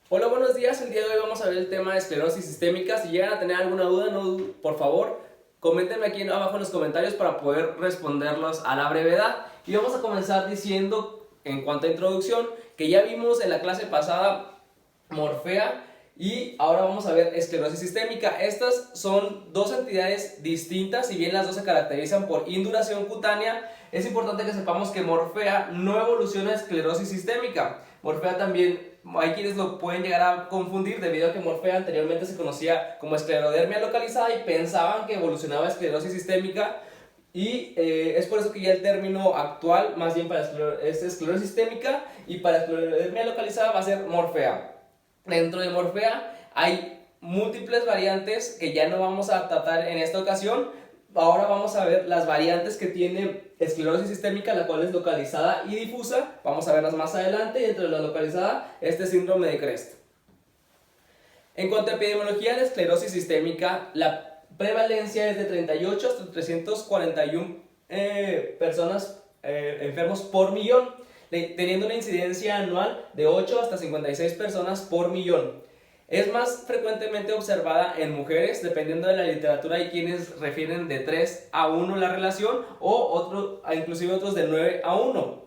Hola, buenos días. El día de hoy vamos a ver el tema de esclerosis sistémica. Si llegan a tener alguna duda, por favor, coméntenme aquí abajo en los comentarios para poder responderlos a la brevedad. Y vamos a comenzar diciendo, en cuanto a introducción, que ya vimos en la clase pasada Morfea y ahora vamos a ver esclerosis sistémica. Estas son dos entidades distintas, si bien las dos se caracterizan por induración cutánea. Es importante que sepamos que Morfea no evoluciona a esclerosis sistémica. Morfea también, hay quienes lo pueden llegar a confundir debido a que Morfea anteriormente se conocía como esclerodermia localizada y pensaban que evolucionaba a esclerosis sistémica. Y es por eso que ya el término actual, más bien para es esclerosis sistémica, y para esclerodermia localizada va a ser Morfea. Dentro de Morfea hay múltiples variantes que ya no vamos a tratar en esta ocasión. Ahora vamos a ver las variantes que tiene esclerosis sistémica, la cual es localizada y difusa. Vamos a verlas más adelante. Y entre la localizada, este síndrome de Crest. En cuanto a epidemiología de esclerosis sistémica, la prevalencia es de 38 hasta 341 personas enfermos por millón, teniendo una incidencia anual de 8 hasta 56 personas por millón. Es más frecuentemente observada en mujeres, dependiendo de la literatura hay quienes refieren de 3 a 1 la relación o inclusive otros de 9 a 1.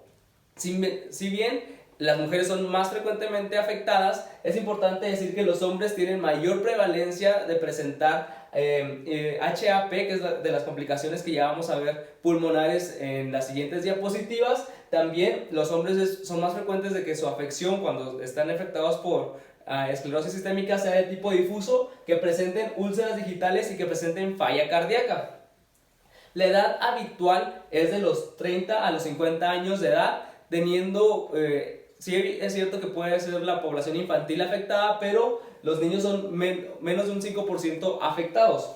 Si bien las mujeres son más frecuentemente afectadas, es importante decir que los hombres tienen mayor prevalencia de presentar HAP, que es de las complicaciones que ya vamos a ver pulmonares en las siguientes diapositivas. También los hombres son más frecuentes de que su afección cuando están afectados por esclerosis sistémica sea de tipo difuso, que presenten úlceras digitales y que presenten falla cardíaca. La edad habitual es de los 30 a los 50 años de edad, teniendo, sí es cierto que puede ser la población infantil afectada, pero los niños son menos de un 5% afectados.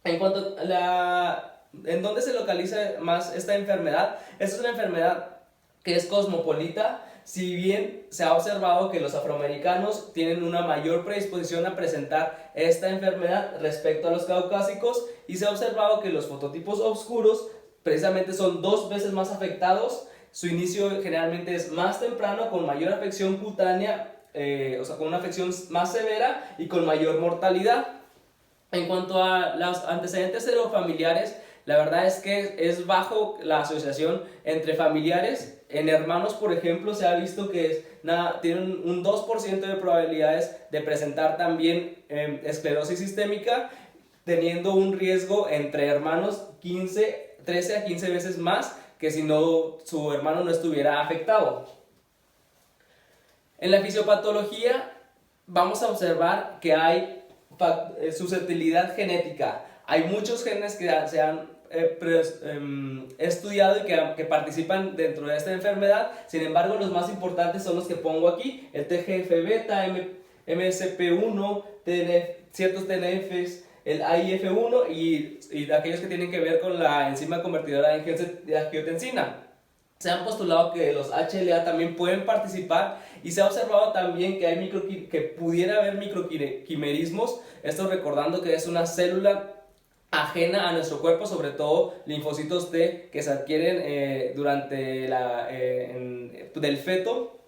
En cuanto a ¿en dónde se localiza más esta enfermedad? Esta es una enfermedad que es cosmopolita, si bien se ha observado que los afroamericanos tienen una mayor predisposición a presentar esta enfermedad respecto a los caucásicos, y se ha observado que los fototipos oscuros precisamente son 2 veces más afectados. Su inicio generalmente es más temprano, con mayor afección cutánea, o sea, con una afección más severa y con mayor mortalidad. En cuanto a los antecedentes serofamiliares, la verdad es que es bajo la asociación entre familiares. En hermanos, por ejemplo, se ha visto que tienen un 2% de probabilidades de presentar también esclerosis sistémica, teniendo un riesgo entre hermanos 13 a 15 veces más que si no, su hermano no estuviera afectado. En la fisiopatología vamos a observar que hay susceptibilidad genética. Hay muchos genes que se han estudiado y que participan dentro de esta enfermedad. Sin embargo, los más importantes son los que pongo aquí: el TGF-beta, MSP1, ciertos TNFs, el AIF1 y aquellos que tienen que ver con la enzima convertidora de angiotensina. Se han postulado que los HLA también pueden participar, y se ha observado también que pudiera haber microquimerismos. Esto recordando que es una célula ajena a nuestro cuerpo, sobre todo linfocitos T que se adquieren durante del feto,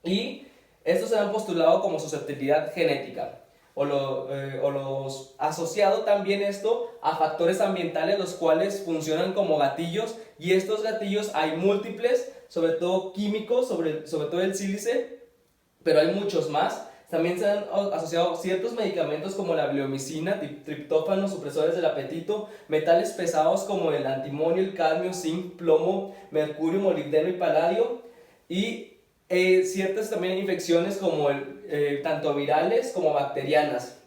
y estos se han postulado como susceptibilidad genética. O los asociado también esto a factores ambientales, los cuales funcionan como gatillos, y estos gatillos hay múltiples, sobre todo químicos, sobre todo el sílice, pero hay muchos más. También se han asociado ciertos medicamentos como la bleomicina, triptófano, supresores del apetito, metales pesados como el antimonio, el cadmio, zinc, plomo, mercurio, molibdeno y paladio, y ciertas también infecciones como tanto virales como bacterianas.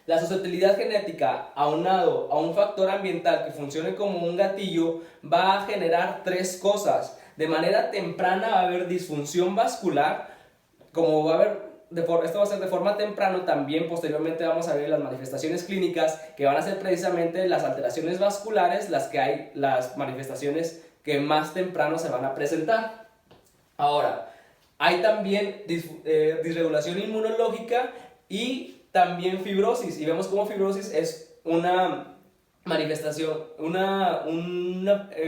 La susceptibilidad genética, aunado a un factor ambiental que funcione como un gatillo, va a generar tres cosas. De manera temprana va a haber disfunción vascular, como va a haber esto va a ser de forma temprana. También posteriormente vamos a ver las manifestaciones clínicas, que van a ser precisamente las alteraciones vasculares, las manifestaciones que más temprano se van a presentar. Ahora, hay también disregulación inmunológica y también fibrosis, y vemos cómo fibrosis es una manifestación,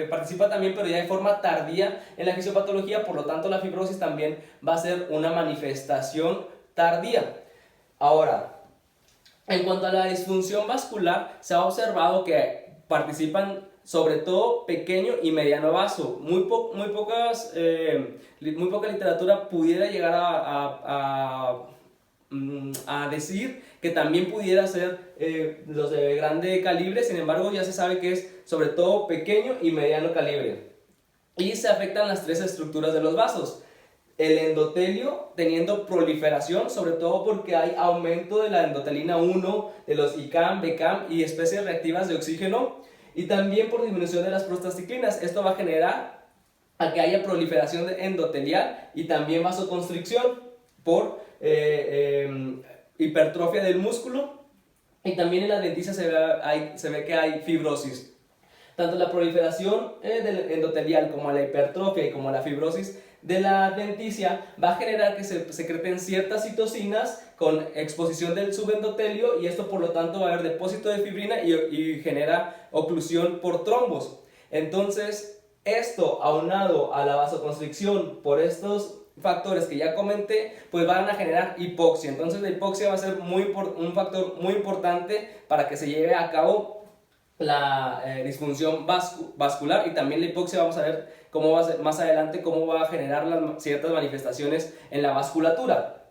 participa también, pero ya de forma tardía en la fisiopatología, por lo tanto la fibrosis también va a ser una manifestación tardía. Ahora, en cuanto a la disfunción vascular, se ha observado que participan sobre todo pequeño y mediano vaso. Muy poca literatura pudiera llegar a decir que también pudiera ser los de grande calibre. Sin embargo, ya se sabe que es sobre todo pequeño y mediano calibre. Y se afectan las tres estructuras de los vasos. El endotelio teniendo proliferación, sobre todo porque hay aumento de la endotelina 1, de los ICAM, BCAM y especies reactivas de oxígeno, y también por disminución de las prostaciclinas. Esto va a generar a que haya proliferación endotelial y también vasoconstricción por hipertrofia del músculo, y también en la denticia se ve que hay fibrosis. Tanto la proliferación del endotelial como la hipertrofia y como la fibrosis de la denticia va a generar que se secreten ciertas citocinas con exposición del subendotelio, y esto por lo tanto va a haber depósito de fibrina y genera oclusión por trombos. Entonces esto, aunado a la vasoconstricción por estos factores que ya comenté, pues van a generar hipoxia. Entonces la hipoxia va a ser un factor muy importante para que se lleve a cabo la disfunción vascular, y también la hipoxia vamos a ver cómo va a ser más adelante, cómo va a generar ciertas manifestaciones en la vasculatura.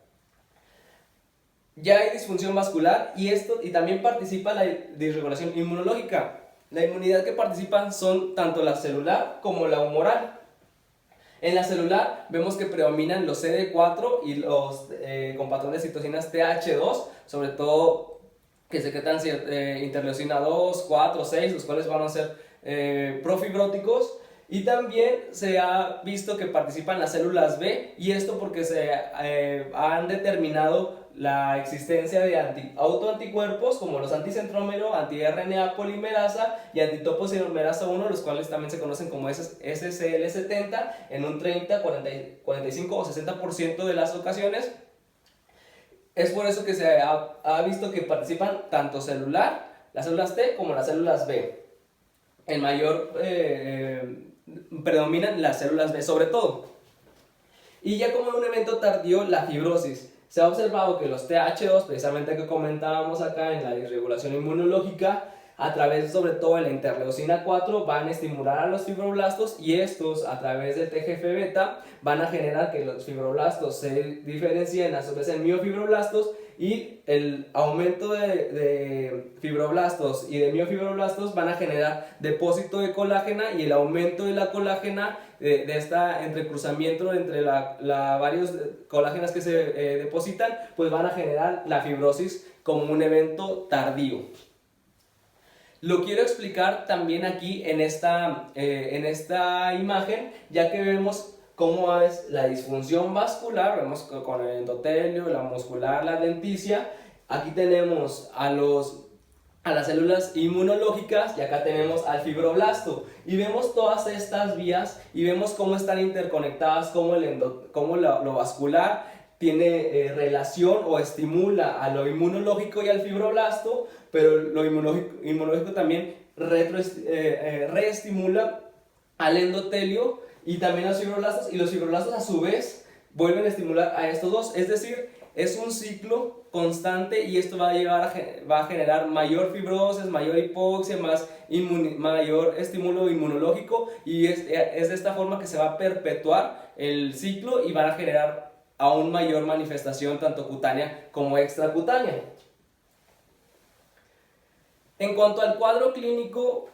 Ya hay disfunción vascular y también participa la disregulación inmunológica. La inmunidad que participan son tanto la celular como la humoral. En la celular vemos que predominan los CD4 y los con patrón de citocinas TH2, sobre todo que secretan interleucina 2, 4, 6, los cuales van a ser profibróticos. Y también se ha visto que participan las células B, y esto porque se han determinado la existencia de autoanticuerpos como los anticentrómero, anti-RNA polimerasa y antitopoisomerasa 1, los cuales también se conocen como SCL70 en un 30, 40, 45 o 60% de las ocasiones. Es por eso que se ha visto que participan tanto celular, las células T, como las células B. En mayor predominan las células B sobre todo. Y ya como un evento tardío, la fibrosis. Se ha observado que los TH2, precisamente que comentábamos acá en la disregulación inmunológica, a través sobre todo de la interleucina 4, van a estimular a los fibroblastos, y estos a través del TGF-beta van a generar que los fibroblastos se diferencien a su vez en miofibroblastos, y el aumento de fibroblastos y de miofibroblastos van a generar depósito de colágena, y el aumento de la colágena de este entrecruzamiento entre varios colágenas que se depositan, pues van a generar la fibrosis como un evento tardío. Lo quiero explicar también aquí en esta imagen, ya que vemos cómo es la disfunción vascular. Vemos con el endotelio, la muscular, la denticia. Aquí tenemos a las células inmunológicas, y acá tenemos al fibroblasto, y vemos todas estas vías y vemos cómo están interconectadas, cómo lo vascular tiene relación o estimula a lo inmunológico y al fibroblasto, pero lo inmunológico también reestimula al endotelio y también a los fibroblastos, y los fibroblastos a su vez vuelven a estimular a estos dos. Es decir, es un ciclo constante, y esto va a generar mayor fibrosis, mayor hipoxia, mayor estímulo inmunológico, y es de esta forma que se va a perpetuar el ciclo y van a generar aún mayor manifestación tanto cutánea como extracutánea. En cuanto al cuadro clínico,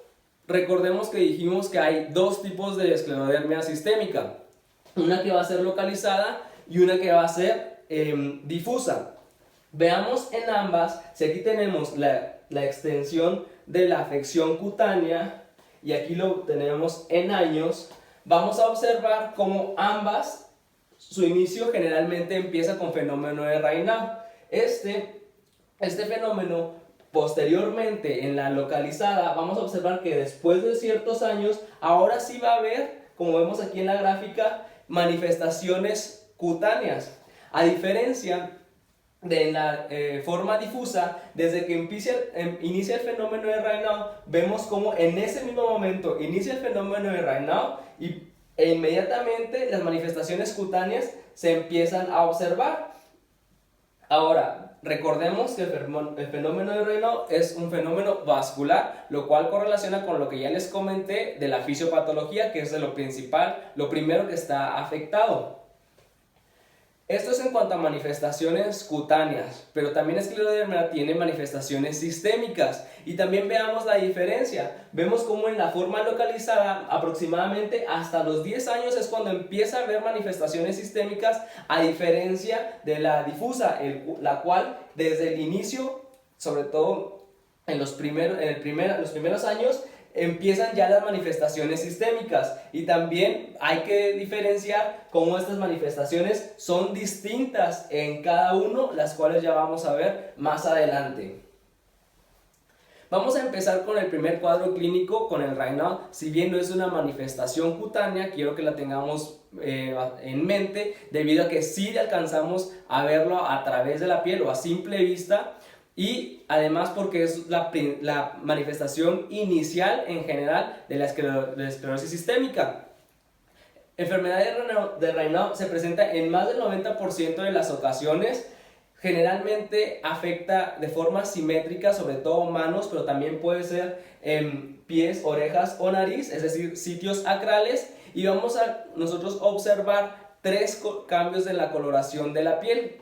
recordemos que dijimos que hay dos tipos de esclerodermia sistémica, una que va a ser localizada y una que va a ser difusa. Veamos en ambas, si aquí tenemos la extensión de la afección cutánea y aquí lo tenemos en años, vamos a observar cómo ambas, su inicio generalmente empieza con fenómeno de Raynaud. Este fenómeno, posteriormente en la localizada, vamos a observar que después de ciertos años, ahora sí va a haber, como vemos aquí en la gráfica, manifestaciones cutáneas. A diferencia de la forma difusa, desde que inicia el fenómeno de Raynaud, vemos como en ese mismo momento inicia el fenómeno de Raynaud e inmediatamente las manifestaciones cutáneas se empiezan a observar. Ahora, recordemos que el fenómeno de Raynaud es un fenómeno vascular, lo cual correlaciona con lo que ya les comenté de la fisiopatología, que es de lo principal, lo primero que está afectado. Esto es en cuanto a manifestaciones cutáneas, pero también la esclerodermia tiene manifestaciones sistémicas y también veamos la diferencia. Vemos como en la forma localizada aproximadamente hasta los 10 años es cuando empieza a haber manifestaciones sistémicas, a diferencia de la difusa, la cual desde el inicio, sobre todo en los primeros años, empiezan ya las manifestaciones sistémicas, y también hay que diferenciar cómo estas manifestaciones son distintas en cada uno, las cuales ya vamos a ver más adelante. Vamos a empezar con el primer cuadro clínico, con el Raynaud. Si bien no es una manifestación cutánea, quiero que la tengamos en mente, debido a que sí alcanzamos a verlo a través de la piel o a simple vista, y además porque es la manifestación inicial en general de la esclerosis sistémica. Enfermedad de Raynaud se presenta en más del 90% de las ocasiones. Generalmente afecta de forma simétrica, sobre todo manos, pero también puede ser en pies, orejas o nariz, es decir, sitios acrales, y vamos a nosotros observar 3 cambios de la coloración de la piel.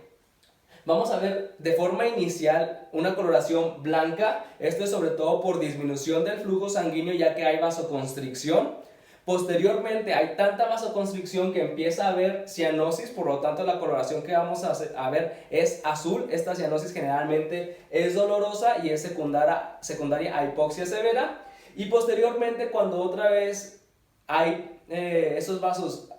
Vamos a ver de forma inicial una coloración blanca, esto es sobre todo por disminución del flujo sanguíneo, ya que hay vasoconstricción. Posteriormente hay tanta vasoconstricción que empieza a haber cianosis, por lo tanto la coloración que vamos a ver es azul. Esta cianosis generalmente es dolorosa y es secundaria a hipoxia severa. Y posteriormente, cuando otra vez hay esos vasos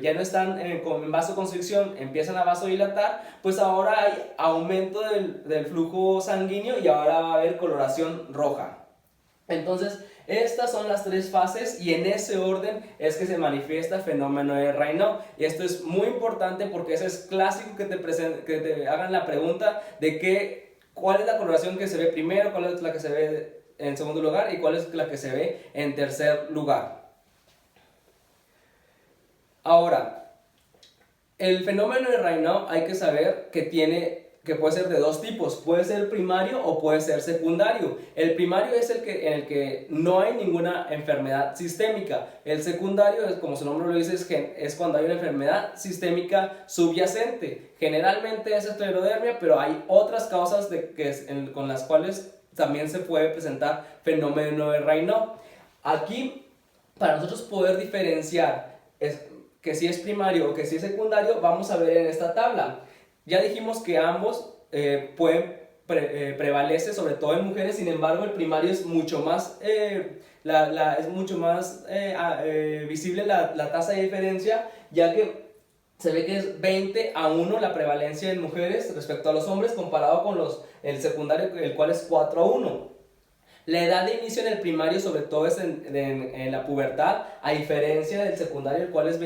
ya no están en vasoconstricción, empiezan a vasodilatar, pues ahora hay aumento del flujo sanguíneo y ahora va a haber coloración roja. Entonces, estas son las 3 fases y en ese orden es que se manifiesta el fenómeno de Raynaud. Y esto es muy importante porque eso es clásico, que te hagan la pregunta de cuál es la coloración que se ve primero, cuál es la que se ve en segundo lugar y cuál es la que se ve en tercer lugar. Ahora, el fenómeno de Raynaud hay que saber que puede ser de 2 tipos, puede ser primario o puede ser secundario. El primario es en el que no hay ninguna enfermedad sistémica. El secundario, como su nombre lo dice, es cuando hay una enfermedad sistémica subyacente. Generalmente es esclerodermia, pero hay otras causas con las cuales también se puede presentar fenómeno de Raynaud. Aquí, para nosotros poder diferenciar que si es primario o que si es secundario, vamos a ver en esta tabla. Ya dijimos que ambos prevalece, sobre todo en mujeres. Sin embargo, el primario es mucho más, visible la tasa de diferencia, ya que se ve que es 20-1 la prevalencia en mujeres respecto a los hombres, comparado con el secundario, el cual es 4-1. La edad de inicio en el primario sobre todo es en la pubertad, a diferencia del secundario, el cual es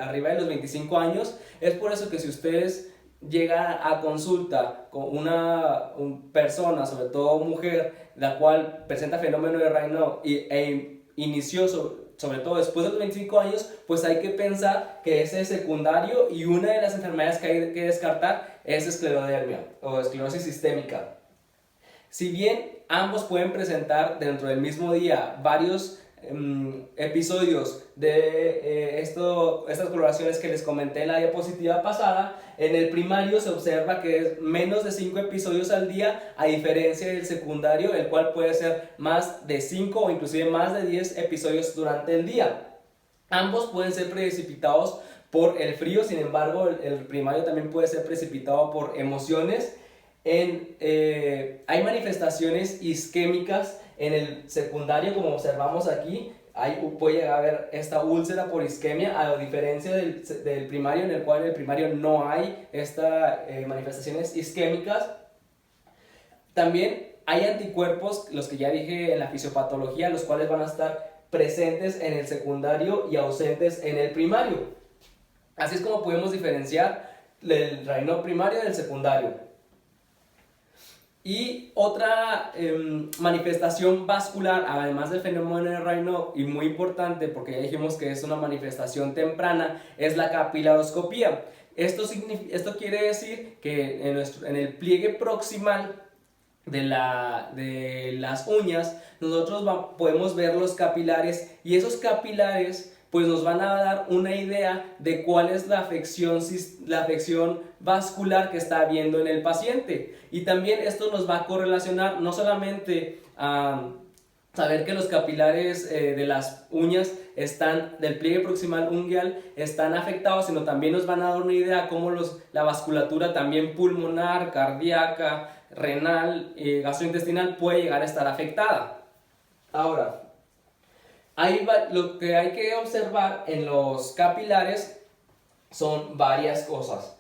arriba de los 25 años. Es por eso que si ustedes llegan a consulta con una persona, sobre todo mujer, la cual presenta fenómeno de Raynaud e inició sobre todo después de los 25 años, pues hay que pensar que ese es secundario, y una de las enfermedades que hay que descartar es esclerodermia o esclerosis sistémica. Si bien ambos pueden presentar dentro del mismo día varios episodios de estas coloraciones que les comenté en la diapositiva pasada, en el primario se observa que es menos de 5 episodios al día, a diferencia del secundario, el cual puede ser más de 5 o inclusive más de 10 episodios durante el día. Ambos pueden ser precipitados por el frío, sin embargo el primario también puede ser precipitado por emociones. Hay manifestaciones isquémicas en el secundario, como observamos aquí. Puede llegar a haber esta úlcera por isquemia, a diferencia del primario, en el cual en el primario no hay estas manifestaciones isquémicas. También hay anticuerpos, los que ya dije en la fisiopatología, los cuales van a estar presentes en el secundario y ausentes en el primario. Así es como podemos diferenciar del Raynaud primario y del secundario. Y otra manifestación vascular, además del fenómeno de Raynaud, y muy importante porque ya dijimos que es una manifestación temprana, es la capilaroscopía. Esto quiere decir que en el pliegue proximal de las uñas, nosotros podemos ver los capilares, y esos capilares pues nos van a dar una idea de cuál es la afección vascular que está habiendo en el paciente. Y también esto nos va a correlacionar no solamente a saber que los capilares de las uñas del pliegue proximal ungueal están afectados, sino también nos van a dar una idea de cómo la vasculatura también pulmonar, cardíaca, renal, gastrointestinal puede llegar a estar afectada. Ahora, lo que hay que observar en los capilares son varias cosas.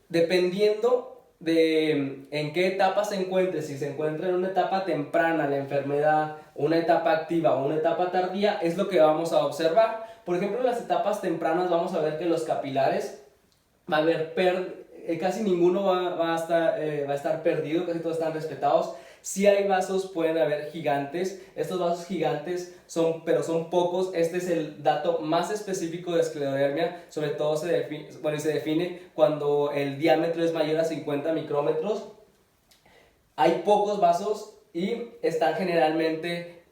Dependiendo de en qué etapa se encuentre, si se encuentra en una etapa temprana la enfermedad, una etapa activa o una etapa tardía, es lo que vamos a observar. Por ejemplo, en las etapas tempranas vamos a ver que los capilares va a haber casi ninguno va a estar perdido, casi todos están respetados. Si hay vasos, pueden haber gigantes. Estos vasos gigantes pero son pocos. Este es el dato más específico de esclerodermia. Sobre todo se define cuando el diámetro es mayor a 50 micrómetros. Hay pocos vasos y están generalmente,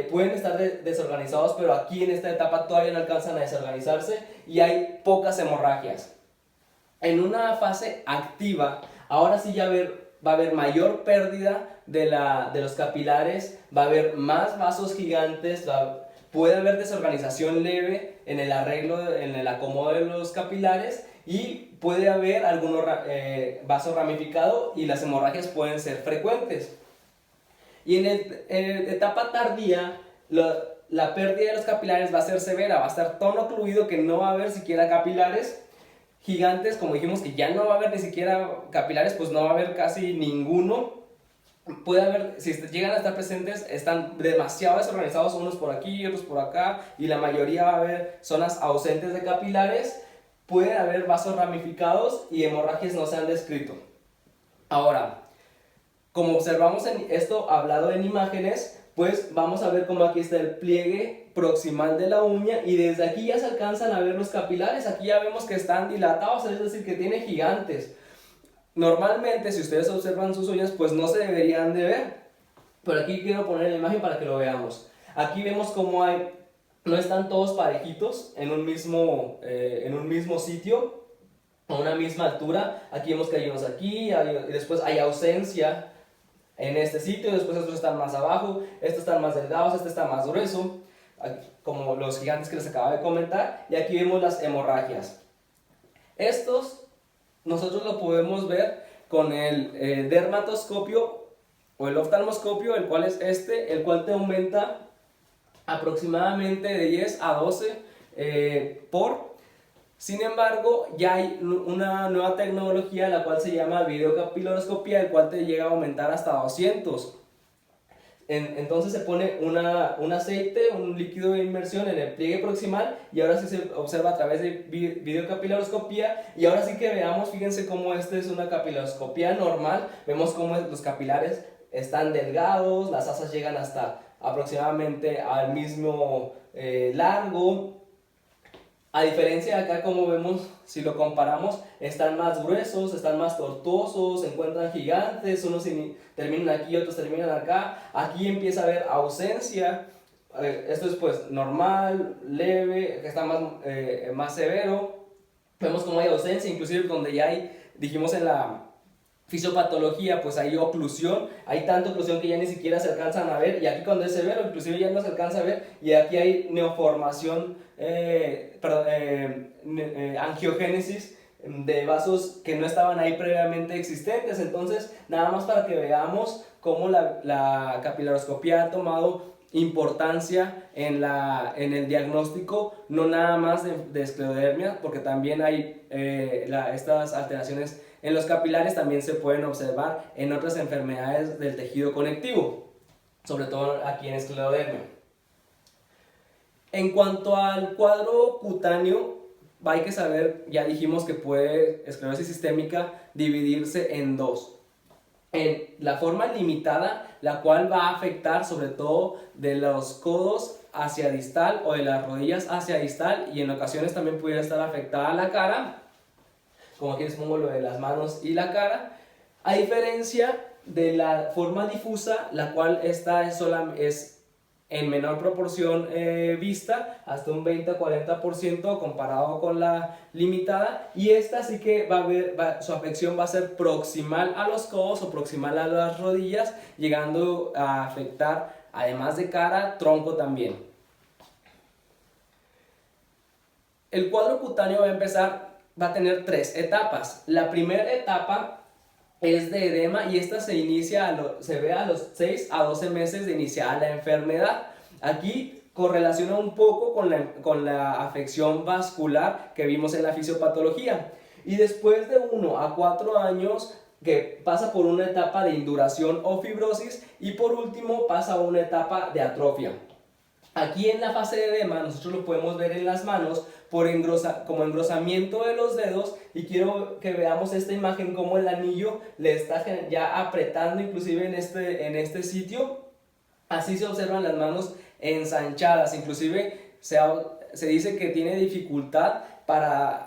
pueden estar desorganizados, pero aquí en esta etapa todavía no alcanzan a desorganizarse y hay pocas hemorragias. En una fase activa, ahora sí va a haber mayor pérdida de los capilares, va a haber más vasos gigantes, puede haber desorganización leve en el arreglo, en el acomodo de los capilares, y puede haber algunos vasos ramificados y las hemorragias pueden ser frecuentes. Y en etapa tardía, la pérdida de los capilares va a ser severa, va a estar tan ocluido que no va a haber siquiera capilares gigantes, como dijimos que ya no va a haber ni siquiera capilares, pues no va a haber casi ninguno. Puede haber, si llegan a estar presentes, están demasiado desorganizados, unos por aquí, otros por acá, y la mayoría va a haber zonas ausentes de capilares. Pueden haber vasos ramificados y hemorragias no se han descrito. Ahora, como observamos en esto hablado en imágenes, pues vamos a ver cómo aquí está el pliegue proximal de la uña y desde aquí ya se alcanzan a ver los capilares. Aquí ya vemos que están dilatados, es decir, que tiene gigantes. Normalmente, si ustedes observan sus uñas, pues no se deberían de ver, pero aquí quiero poner la imagen para que lo veamos. Aquí vemos cómo no están todos parejitos en un mismo sitio, a una misma altura. Aquí vemos que hay unos aquí, y después hay ausencia en este sitio, después estos están más abajo, estos están más delgados, este está más grueso, como los gigantes que les acabo de comentar, y aquí vemos las hemorragias. Estos nosotros lo podemos ver con el dermatoscopio o el oftalmoscopio, el cual es el cual te aumenta aproximadamente de 10 a 12 por. Sin embargo, ya hay una nueva tecnología, la cual se llama videocapilaroscopía, el cual te llega a aumentar hasta 200. Entonces se pone un aceite, un líquido de inmersión en el pliegue proximal, y ahora sí se observa a través de videocapilaroscopía. Y ahora sí que veamos, fíjense cómo esta es una capilaroscopía normal. Vemos cómo los capilares están delgados, las asas llegan hasta aproximadamente al mismo largo. A diferencia de acá, como vemos, si lo comparamos, están más gruesos, están más tortuosos, se encuentran gigantes, unos terminan aquí, otros terminan acá. Aquí empieza a haber ausencia, esto es pues normal, leve, que está más severo. Vemos como hay ausencia, inclusive donde ya dijimos en la fisiopatología, pues hay oclusión, hay tanta oclusión que ya ni siquiera se alcanzan a ver, y aquí cuando es severo, inclusive ya no se alcanza a ver, y aquí hay neoformación, angiogénesis de vasos que no estaban ahí previamente existentes. Entonces, nada más para que veamos cómo la capilaroscopía ha tomado importancia en el diagnóstico, no nada más de esclerodermia, porque también hay estas alteraciones en los capilares también se pueden observar en otras enfermedades del tejido conectivo, sobre todo aquí en esclerodermia. En cuanto al cuadro cutáneo, hay que saber, ya dijimos que puede esclerosis sistémica dividirse en dos. En la forma limitada, la cual va a afectar sobre todo de los codos hacia distal o de las rodillas hacia distal, y en ocasiones también pudiera estar afectada la cara, como aquí les pongo lo de las manos y la cara, a diferencia de la forma difusa, la cual esta es en menor proporción vista, hasta un 20-40% comparado con la limitada, y esta sí que su afección va a ser proximal a los codos o proximal a las rodillas, llegando a afectar, además de cara, tronco también. El cuadro cutáneo va a tener 3 etapas. La primera etapa es de edema, y esta se ve a los 6 a 12 meses de iniciada la enfermedad. Aquí correlaciona un poco con la afección vascular que vimos en la fisiopatología. Y después de 1 a 4 años que pasa por una etapa de induración o fibrosis, y por último pasa a una etapa de atrofia. Aquí en la fase de edema nosotros lo podemos ver en las manos como engrosamiento de los dedos, y quiero que veamos esta imagen como el anillo le está ya apretando inclusive en este sitio. Así se observan las manos ensanchadas, inclusive se dice que tiene dificultad para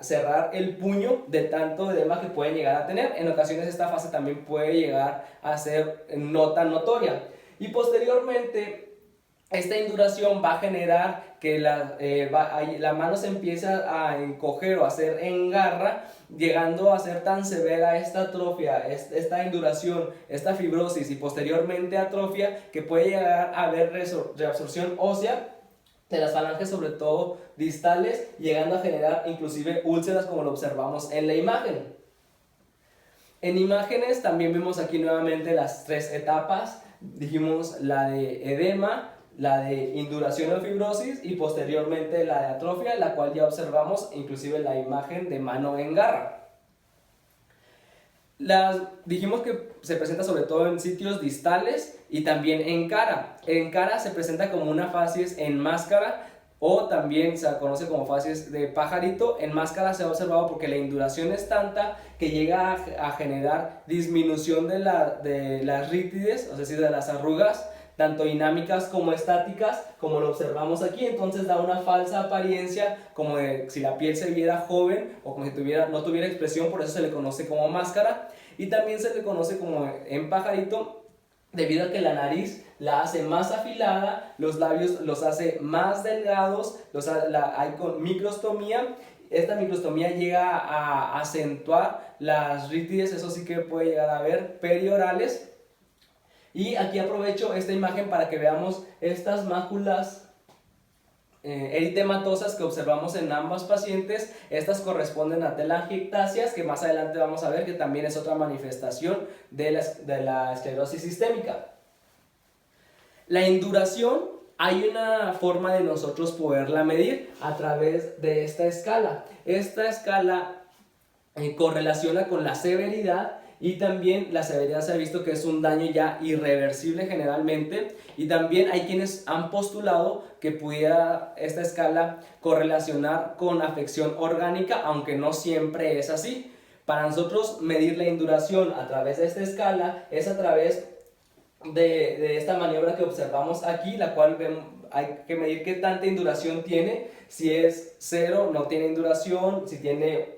cerrar el puño de tanto edema que puede llegar a tener. En ocasiones esta fase también puede llegar a ser no tan notoria, y posteriormente esta induración va a generar que la mano se empieza a encoger o a hacer engarra, llegando a ser tan severa esta atrofia, esta induración, esta fibrosis y posteriormente atrofia, que puede llegar a haber reabsorción ósea de las falanges, sobre todo distales, llegando a generar inclusive úlceras, como lo observamos en la imagen. En imágenes también vemos aquí nuevamente las 3 etapas. Dijimos la de edema, la de induración o fibrosis, y posteriormente la de atrofia, la cual ya observamos inclusive la imagen de mano en garra. Dijimos que se presenta sobre todo en sitios distales y también en cara. En cara se presenta como una facies en máscara, o también se conoce como facies de pajarito. En máscara se ha observado porque la induración es tanta que llega a generar disminución de las rítides, es decir, de las arrugas, tanto dinámicas como estáticas, como lo observamos aquí. Entonces da una falsa apariencia, como de si la piel se viera joven o como si no tuviera expresión, por eso se le conoce como máscara. Y también se le conoce como en pajarito, debido a que la nariz la hace más afilada, los labios los hace más delgados, hay con microstomía. Esta microstomía llega a acentuar las rítides, eso sí que puede llegar a ver periorales. Y aquí aprovecho esta imagen para que veamos estas máculas eritematosas que observamos en ambas pacientes. Estas corresponden a telangiectasias, que más adelante vamos a ver que también es otra manifestación de la esclerosis sistémica. La induración, hay una forma de nosotros poderla medir a través de esta escala. Esta escala correlaciona con la severidad, y también la severidad se ha visto que es un daño ya irreversible generalmente, y también hay quienes han postulado que pudiera esta escala correlacionar con afección orgánica, aunque no siempre es así. Para nosotros medir la induración a través de esta escala es a través de esta maniobra que observamos aquí, la cual hay que medir qué tanta induración tiene. Si es 0, no tiene induración; si tiene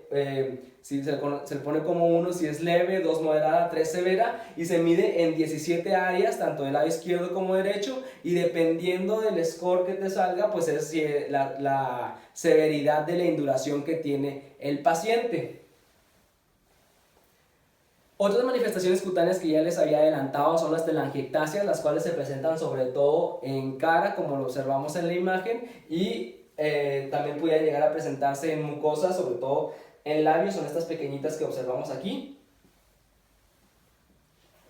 si se le pone como 1 si es leve, 2 moderada, 3 severa, y se mide en 17 áreas, tanto del lado izquierdo como derecho, y dependiendo del score que te salga, pues es la severidad de la induración que tiene el paciente. Otras manifestaciones cutáneas que ya les había adelantado son las telangiectasias, las cuales se presentan sobre todo en cara, como lo observamos en la imagen, y también pueden llegar a presentarse en mucosas, sobre todo en labios. Son estas pequeñitas que observamos aquí.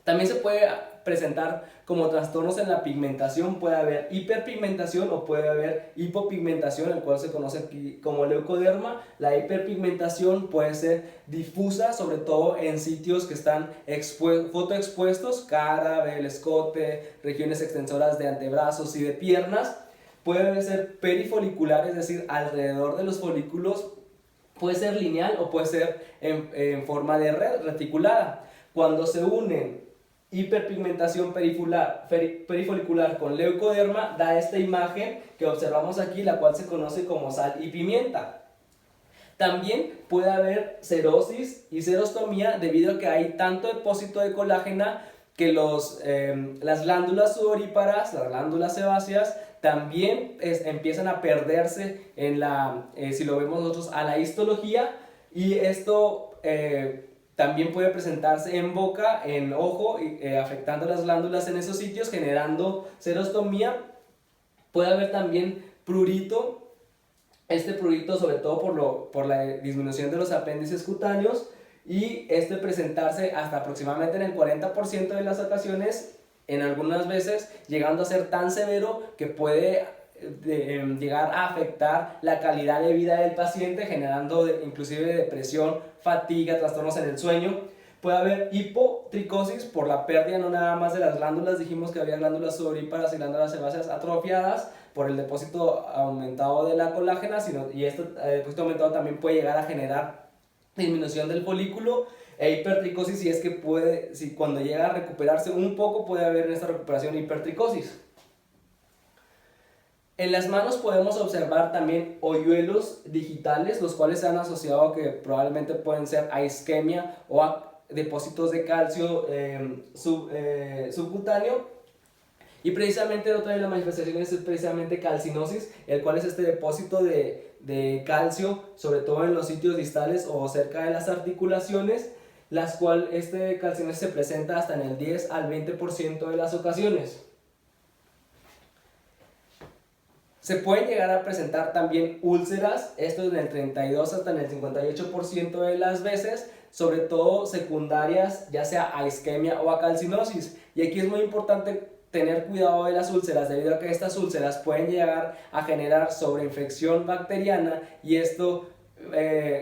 También se puede presentar como trastornos en la pigmentación. Puede haber hiperpigmentación o puede haber hipopigmentación, el cual se conoce aquí como leucoderma. La hiperpigmentación puede ser difusa, sobre todo en sitios que están fotoexpuestos: cara, el escote, regiones extensoras de antebrazos y de piernas. puede ser perifolicular, es decir, alrededor de los folículos, puede ser lineal o puede ser en forma de red reticulada. Cuando se unen hiperpigmentación perifolicular con leucoderma, da esta imagen que observamos aquí, la cual se conoce como sal y pimienta. También puede haber serosis y serostomía debido a que hay tanto depósito de colágena que las glándulas sudoríparas, las glándulas sebáceas, también empiezan a perderse si lo vemos nosotros, a la histología, y esto también puede presentarse en boca, en ojo, afectando las glándulas en esos sitios, generando serostomía. Puede haber también prurito. Este prurito, sobre todo por la disminución de los apéndices cutáneos, y presentarse hasta aproximadamente en el 40% de las ocasiones, en algunas veces llegando a ser tan severo que puede llegar a afectar la calidad de vida del paciente, generando inclusive depresión, fatiga, trastornos en el sueño. Puede haber hipotricosis por la pérdida no nada más de las glándulas, dijimos que había glándulas sudoríparas y glándulas sebáceas atrofiadas por el depósito aumentado de la colágena, y este depósito aumentado también puede llegar a generar disminución del folículo, e hipertricosis, si es que cuando llega a recuperarse un poco, puede haber en esta recuperación hipertricosis. En las manos podemos observar también hoyuelos digitales, los cuales se han asociado que probablemente pueden ser a isquemia o a depósitos de calcio subcutáneo. Y precisamente otra de las manifestaciones es precisamente calcinosis, el cual es este depósito de calcio, sobre todo en los sitios distales o cerca de las articulaciones, las cuales calcinosis se presenta hasta en el 10 al 20% de las ocasiones. Se pueden llegar a presentar también úlceras, esto en el 32 hasta en el 58% de las veces, sobre todo secundarias, ya sea a isquemia o a calcinosis. Y aquí es muy importante tener cuidado de las úlceras, debido a que estas úlceras pueden llegar a generar sobreinfección bacteriana, y esto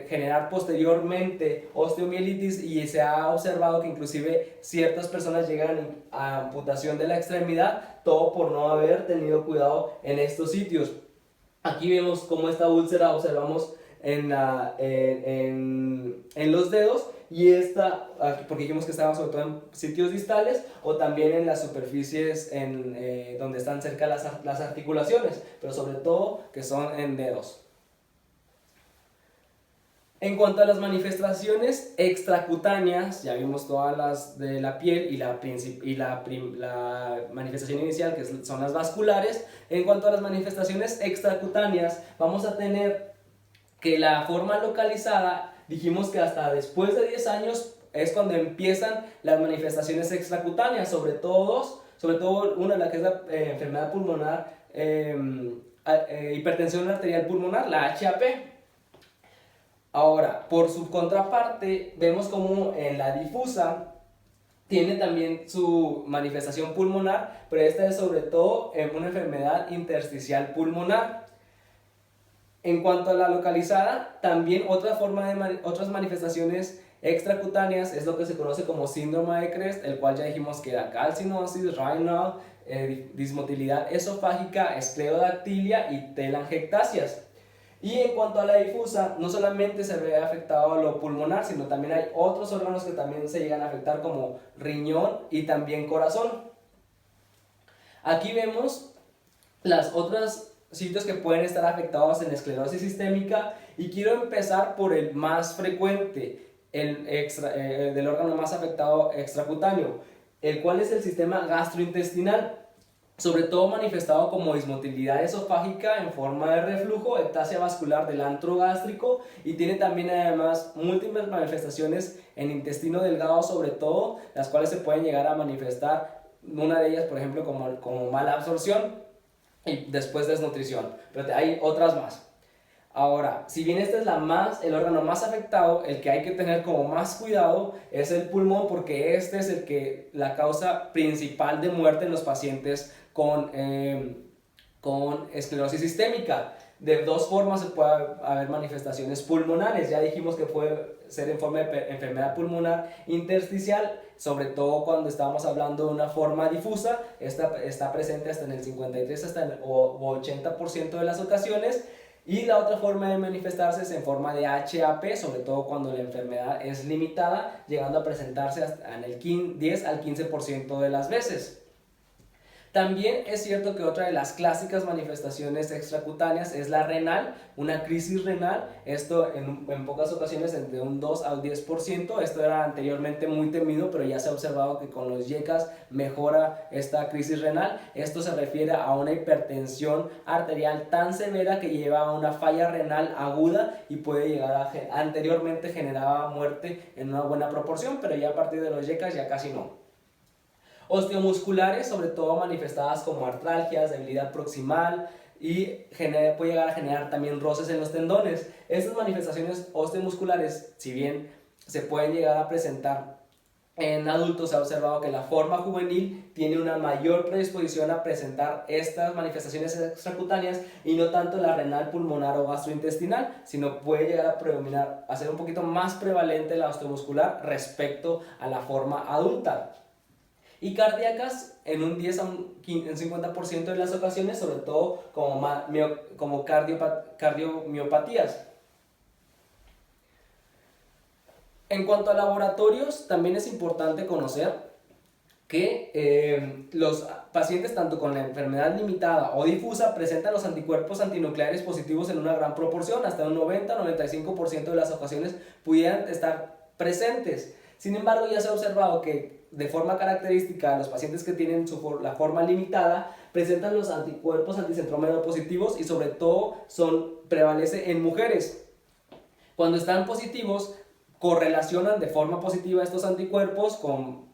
generar posteriormente osteomielitis, y se ha observado que inclusive ciertas personas llegan a amputación de la extremidad, todo por no haber tenido cuidado en estos sitios. Aquí vemos cómo esta úlcera observamos en los dedos, y porque dijimos que estaba sobre todo en sitios distales o también en las superficies donde están cerca las articulaciones, pero sobre todo que son en dedos. En cuanto a las manifestaciones extracutáneas, ya vimos todas las de la piel y la manifestación inicial, que son las vasculares. En cuanto a las manifestaciones extracutáneas, vamos a tener que la forma localizada, dijimos que hasta después de 10 años es cuando empiezan las manifestaciones extracutáneas, sobre todo una, la que es la enfermedad pulmonar, hipertensión arterial pulmonar, la HAP. Ahora, por su contraparte, vemos como en la difusa tiene también su manifestación pulmonar, pero esta es sobre todo en una enfermedad intersticial pulmonar. En cuanto a la localizada, también otras manifestaciones extracutáneas es lo que se conoce como síndrome de Crest, el cual ya dijimos que era calcinosis, Raynaud, dismotilidad esofágica, esclerodactilia y telangiectasias. Y en cuanto a la difusa, no solamente se ve afectado a lo pulmonar, sino también hay otros órganos que también se llegan a afectar, como riñón y también corazón. Aquí vemos las otras sitios que pueden estar afectados en esclerosis sistémica, y quiero empezar por el más frecuente, del órgano más afectado extracutáneo, el cual es el sistema gastrointestinal, sobre todo manifestado como dismotilidad esofágica en forma de reflujo, ectasia vascular del antro gástrico, y tiene también además múltiples manifestaciones en intestino delgado, sobre todo, las cuales se pueden llegar a manifestar, una de ellas por ejemplo como mala absorción y después desnutrición, pero hay otras más. Ahora, si bien este es el órgano más afectado, el que hay que tener como más cuidado es el pulmón, porque este es la causa principal de muerte en los pacientes con esclerosis sistémica. De dos formas se puede haber manifestaciones pulmonares. Ya dijimos que puede ser en forma de enfermedad pulmonar intersticial, sobre todo cuando estamos hablando de una forma difusa. Esta está presente hasta en el 53 hasta el 80% de las ocasiones. Y la otra forma de manifestarse es en forma de HAP, sobre todo cuando la enfermedad es limitada, llegando a presentarse hasta en el 10 al 15% de las veces. También es cierto que otra de las clásicas manifestaciones extracutáneas es la renal, una crisis renal. Esto en pocas ocasiones entre un 2 al 10%. Esto era anteriormente muy temido, pero ya se ha observado que con los YECAS mejora esta crisis renal. Esto se refiere a una hipertensión arterial tan severa que lleva a una falla renal aguda y puede llegar a, anteriormente generaba muerte en una buena proporción, pero ya a partir de los YECAS ya casi no. Osteomusculares, sobre todo manifestadas como artralgias, debilidad proximal y puede llegar a generar también roces en los tendones. Estas manifestaciones osteomusculares, si bien se pueden llegar a presentar en adultos, se ha observado que la forma juvenil tiene una mayor predisposición a presentar estas manifestaciones extracutáneas y no tanto la renal, pulmonar o gastrointestinal, sino puede llegar a predominar, a ser un poquito más prevalente la osteomuscular respecto a la forma adulta. Y cardíacas en un 10 a un 50% de las ocasiones, sobre todo como cardiomiopatías. En cuanto a laboratorios, también es importante conocer que los pacientes tanto con la enfermedad limitada o difusa presentan los anticuerpos antinucleares positivos en una gran proporción, hasta un 90-95% de las ocasiones pudieran estar presentes. Sin embargo, ya se ha observado que de forma característica los pacientes que tienen la forma limitada presentan los anticuerpos anticentrómero positivos y sobre todo prevalece en mujeres. Cuando están positivos, correlacionan de forma positiva estos anticuerpos con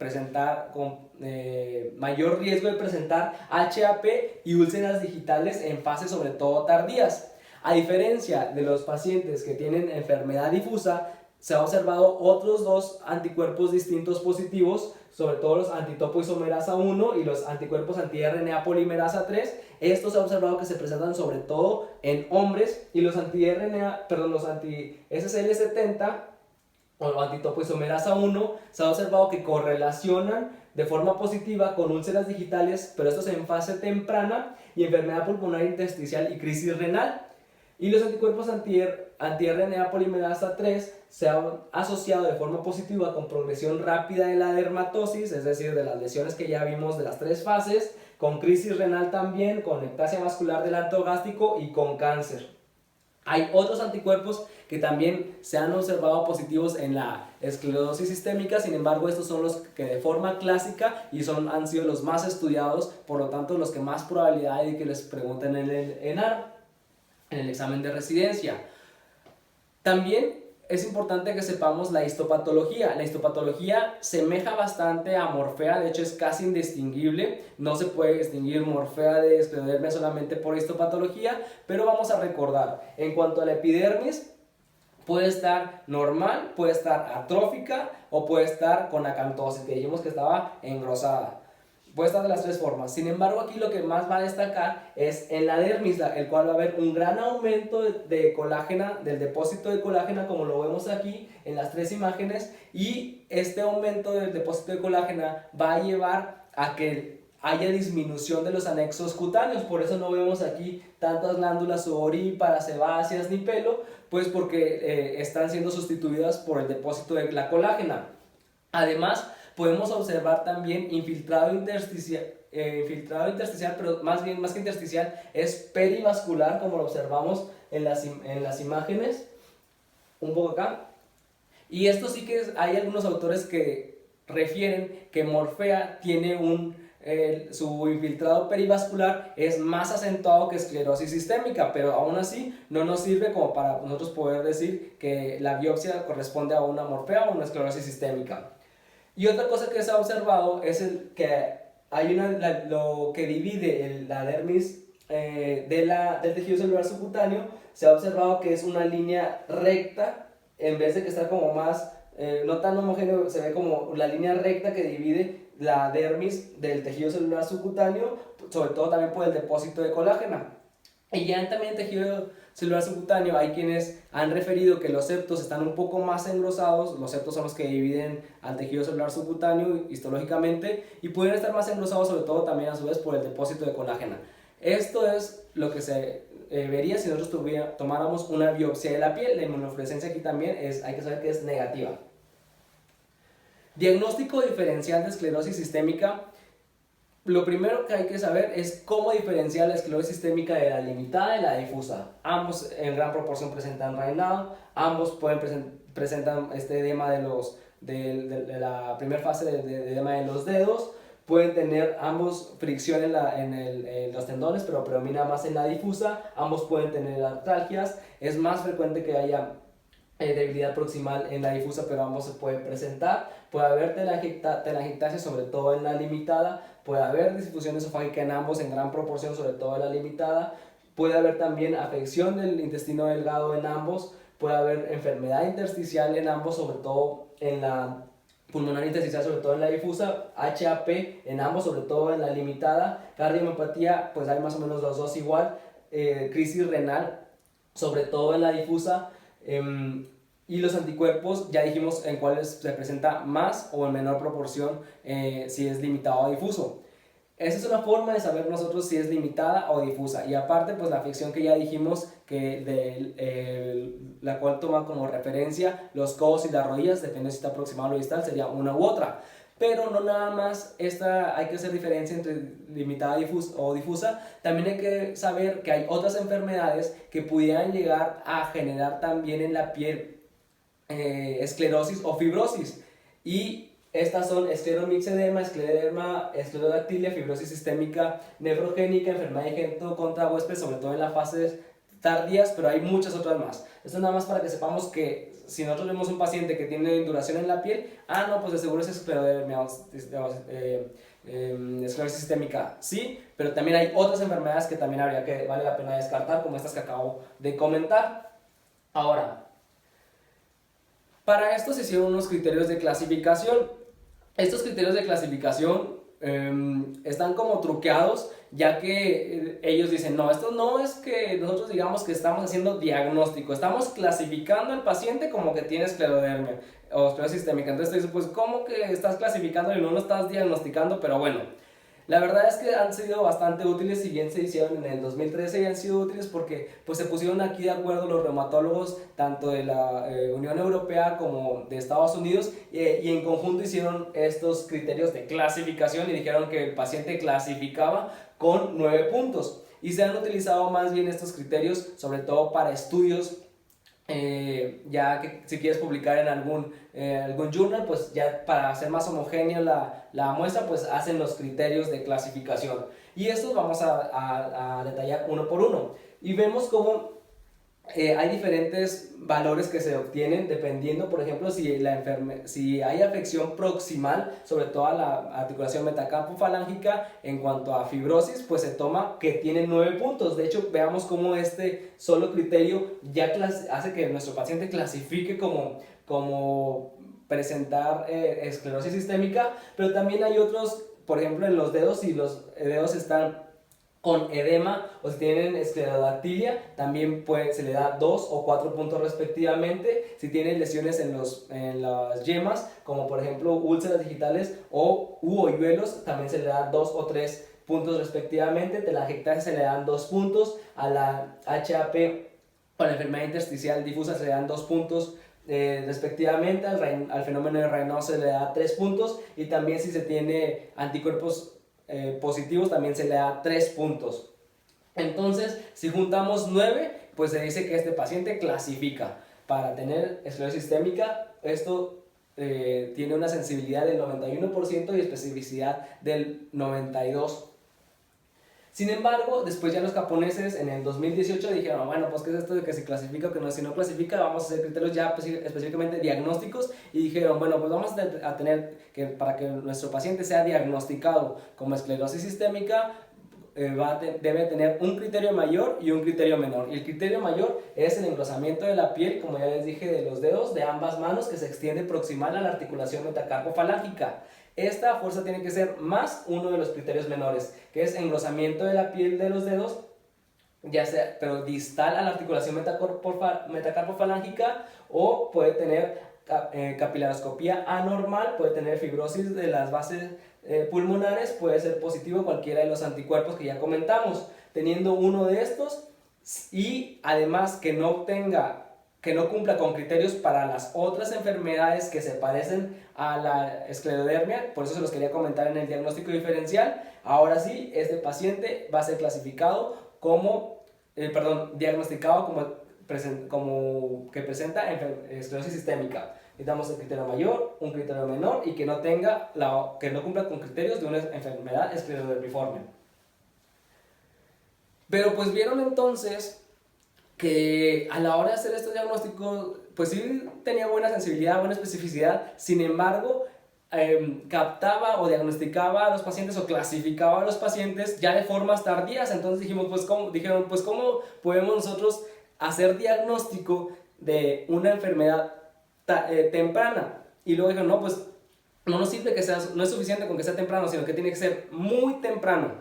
mayor riesgo de presentar HAP y úlceras digitales en fases sobre todo tardías. A diferencia de los pacientes que tienen enfermedad difusa, se ha observado otros dos anticuerpos distintos positivos, sobre todo los antitopoisomerasa 1 y los anticuerpos anti-RNA polimerasa 3. Estos se ha observado que se presentan sobre todo en hombres, y los los anti-SCL70 o antitopoisomerasa 1 se ha observado que correlacionan de forma positiva con úlceras digitales, pero estos en fase temprana, y enfermedad pulmonar intersticial y crisis renal. Y los anticuerpos anti-RNA polimerasa 3 se han asociado de forma positiva con progresión rápida de la dermatosis, es decir, de las lesiones que ya vimos de las 3 fases, con crisis renal también, con ectasia vascular del arto gástrico y con cáncer. Hay otros anticuerpos que también se han observado positivos en la esclerosis sistémica. Sin embargo, estos son los que de forma clásica han sido los más estudiados, por lo tanto los que más probabilidad hay de que les pregunten en el ENAR, en el examen de residencia. También es importante que sepamos la histopatología. La histopatología semeja bastante a morfea, de hecho es casi indistinguible. No se puede distinguir morfea de esclerodermia solamente por histopatología, pero vamos a recordar. En cuanto a la epidermis, puede estar normal, puede estar atrófica o puede estar con acantosis, que dijimos que estaba engrosada. Puede estar de las 3 formas. Sin embargo, aquí lo que más va a destacar es en la dermis, el cual va a haber un gran aumento de colágena, del depósito de colágena, como lo vemos aquí en las 3 imágenes, y este aumento del depósito de colágena va a llevar a que haya disminución de los anexos cutáneos. Por eso no vemos aquí tantas glándulas sudoríparas, sebáceas ni pelo, pues porque están siendo sustituidas por el depósito de la colágena. Además, podemos observar también infiltrado intersticial, pero más que intersticial es perivascular, como lo observamos en las imágenes, un poco acá. Y esto sí que hay algunos autores que refieren que morfea tiene su infiltrado perivascular es más acentuado que esclerosis sistémica, pero aún así no nos sirve como para nosotros poder decir que la biopsia corresponde a una morfea o una esclerosis sistémica. Y otra cosa que se ha observado es que hay lo que divide la dermis del tejido celular subcutáneo. Se ha observado que es una línea recta, en vez de que estar como más, no tan homogéneo, se ve como la línea recta que divide la dermis del tejido celular subcutáneo, sobre todo también por el depósito de colágeno. Y ya también en tejido celular subcutáneo hay quienes han referido que los septos están un poco más engrosados. Los septos son los que dividen al tejido celular subcutáneo histológicamente y pueden estar más engrosados, sobre todo también a su vez por el depósito de colágeno. Esto es lo que se vería si nosotros tomáramos una biopsia de la piel. La inmunofluorescencia aquí también hay que saber que es negativa. Diagnóstico diferencial de esclerosis sistémica. Lo primero que hay que saber es cómo diferenciar la esclerosis sistémica de la limitada y la difusa. Ambos en gran proporción presentan reinado, ambos presentan este edema de la primera fase de edema de los dedos, pueden tener ambos fricción en los tendones, pero predomina más en la difusa, ambos pueden tener artralgias, es más frecuente que haya debilidad proximal en la difusa, pero ambos se pueden presentar. Puede haber telangiectasia, sobre todo en la limitada. Puede haber difusión esofágica en ambos en gran proporción, sobre todo en la limitada. Puede haber también afección del intestino delgado en ambos. Puede haber enfermedad intersticial en ambos, sobre todo en la pulmonar intersticial, sobre todo en la difusa. HAP en ambos, sobre todo en la limitada. Cardiomiopatía, pues hay más o menos los dos igual. Crisis renal, sobre todo en la difusa. Y los anticuerpos, ya dijimos en cuáles se presenta más o en menor proporción si es limitado o difuso. Esa es una forma de saber nosotros si es limitada o difusa. Y aparte, pues la afección que ya dijimos, la cual toma como referencia los codos y las rodillas, depende si está aproximado o distal, sería una u otra. Pero no nada más hay que hacer diferencia entre limitada o difusa, también hay que saber que hay otras enfermedades que pudieran llegar a generar también en la piel esclerosis o fibrosis. Y estas son escleromixedema, escleroderma, esclerodactilia, fibrosis sistémica nefrogénica, enfermedad de Gento contra huésped, sobre todo en las fases tardías, pero hay muchas otras más. Esto nada más para que sepamos que si nosotros vemos un paciente que tiene induración en la piel, no, pues de seguro es esclerodermia, esclerosis sistémica, sí, pero también hay otras enfermedades que también vale la pena descartar, como estas que acabo de comentar. Ahora, para esto se hicieron unos criterios de clasificación. Estos criterios de clasificación están como truqueados, ya que ellos dicen, no, esto no es que nosotros digamos que estamos haciendo diagnóstico, estamos clasificando al paciente como que tiene esclerodermia o esclerosis sistémica. Entonces te dicen, pues, ¿cómo que estás clasificando y no lo estás diagnosticando? Pero bueno, la verdad es que han sido bastante útiles, si bien se hicieron en el 2013 y han sido útiles porque pues, se pusieron aquí de acuerdo los reumatólogos tanto de la Unión Europea como de Estados Unidos y en conjunto hicieron estos criterios de clasificación y dijeron que el paciente clasificaba con 9 puntos. Y se han utilizado más bien estos criterios sobre todo para estudios ya que si quieres publicar en algún journal, pues ya para hacer más homogénea la muestra, pues hacen los criterios de clasificación. Y estos vamos a detallar uno por uno. Y vemos cómo hay diferentes valores que se obtienen dependiendo, por ejemplo, si hay afección proximal, sobre todo a la articulación metacarpofalángica. En cuanto a fibrosis, pues se toma que tiene 9 puntos. De hecho, veamos cómo este solo criterio ya hace que nuestro paciente clasifique como presentar esclerosis sistémica, pero también hay otros, por ejemplo, en los dedos, si los dedos están con edema o si tienen esclerodactilia, también se le da 2 o 4 puntos respectivamente. Si tienen lesiones en las yemas, como por ejemplo úlceras digitales u hoyuelos, también se le da 2 o 3 puntos respectivamente. Telangiectasia se le dan 2 puntos. A la HAP o la enfermedad intersticial difusa se le dan 2 puntos respectivamente. Al fenómeno de Raynaud se le da 3 puntos. Y también si se tiene anticuerpos positivos también se le da 3 puntos. Entonces, si juntamos 9, pues se dice que este paciente clasifica para tener esclerosis sistémica. Esto tiene una sensibilidad del 91% y especificidad del 92%. Sin embargo, después ya los japoneses en el 2018 dijeron, bueno, pues ¿qué es esto de que se clasifica o que no? Si no clasifica, vamos a hacer criterios ya específicamente diagnósticos. Y dijeron, bueno, pues vamos a tener que, para que nuestro paciente sea diagnosticado como esclerosis sistémica, debe tener un criterio mayor y un criterio menor. Y el criterio mayor es el engrosamiento de la piel, como ya les dije, de los dedos de ambas manos, que se extiende proximal a la articulación metacarpofalángica. Esta fuerza tiene que ser más uno de los criterios menores, que es engrosamiento de la piel de los dedos ya sea, pero distal a la articulación metacarpofalángica, o puede tener capilaroscopía anormal, puede tener fibrosis de las bases pulmonares, puede ser positivo cualquiera de los anticuerpos que ya comentamos. Teniendo uno de estos y además que no cumpla con criterios para las otras enfermedades que se parecen a la esclerodermia, por eso se los quería comentar en el diagnóstico diferencial. Ahora sí, este paciente va a ser clasificado como, diagnosticado como que presenta esclerosis sistémica. Necesitamos un criterio mayor, un criterio menor y que no cumpla con criterios de una enfermedad esclerodermiforme. Pero pues vieron entonces que a la hora de hacer estos diagnósticos, pues sí tenía buena sensibilidad, buena especificidad, sin embargo, captaba o diagnosticaba a los pacientes o clasificaba a los pacientes ya de formas tardías. Entonces dijeron, pues ¿cómo podemos nosotros hacer diagnóstico de una enfermedad temprana? Y luego dijeron, no, pues no nos sirve no es suficiente con que sea temprano, sino que tiene que ser muy temprano.